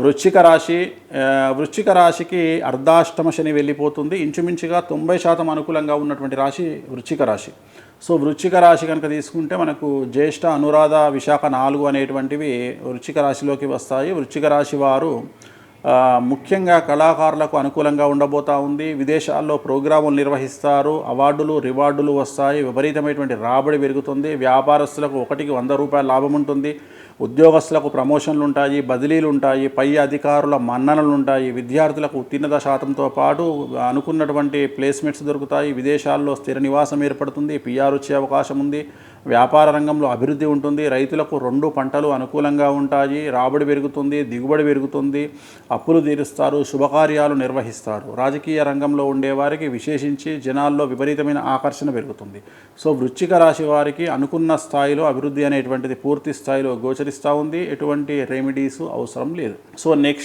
వృశ్చిక రాశికి అర్ధాష్టమ శని వెళ్ళిపోతుంది. ఇంచుమించుగా 90% అనుకూలంగా ఉన్నటువంటి రాశి వృశ్చిక రాశి. సో వృశ్చిక రాశి కనుక తీసుకుంటే మనకు జ్యేష్ఠ, అనురాధ, విశాఖ 4 అనేటువంటివి వృశ్చిక రాశిలోకి వస్తాయి. వృశ్చిక రాశి వారు ముఖ్యంగా కళాకారులకు అనుకూలంగా ఉండబోతూ ఉంది. విదేశాల్లో ప్రోగ్రాములు నిర్వహిస్తారు, అవార్డులు రివార్డులు వస్తాయి, విపరీతమైనటువంటి రాబడి పెరుగుతుంది. వ్యాపారస్తులకు 1కి 100 రూపాయల లాభం ఉంటుంది. ఉద్యోగస్తులకు ప్రమోషన్లు ఉంటాయి, బదిలీలు ఉంటాయి, పై అధికారుల మన్ననలు ఉంటాయి. విద్యార్థులకు ఉత్తీర్ణత శాతంతో పాటు అనుకున్నటువంటి ప్లేస్మెంట్స్ దొరుకుతాయి. విదేశాల్లో స్థిర నివాసం ఏర్పడుతుంది, పిఆర్ వచ్చే అవకాశం ఉంది. వ్యాపార రంగంలో అభివృద్ధి ఉంటుంది. రైతులకు 2 పంటలు అనుకూలంగా ఉంటాయి, రాబడి పెరుగుతుంది, దిగుబడి పెరుగుతుంది, అప్పులు తీరుస్తారు, శుభకార్యాలు నిర్వహిస్తారు. రాజకీయ రంగంలో ఉండేవారికి విశేషించి జనాల్లో విపరీతమైన ఆకర్షణ పెరుగుతుంది. సో వృశ్చిక రాశి వారికి అనుకున్న స్థాయిలో అభివృద్ధి అనేటువంటిది పూర్తి స్థాయిలో గోచరిస్తూ ఉంది. ఎటువంటి రెమెడీస్ అవసరం లేదు. So next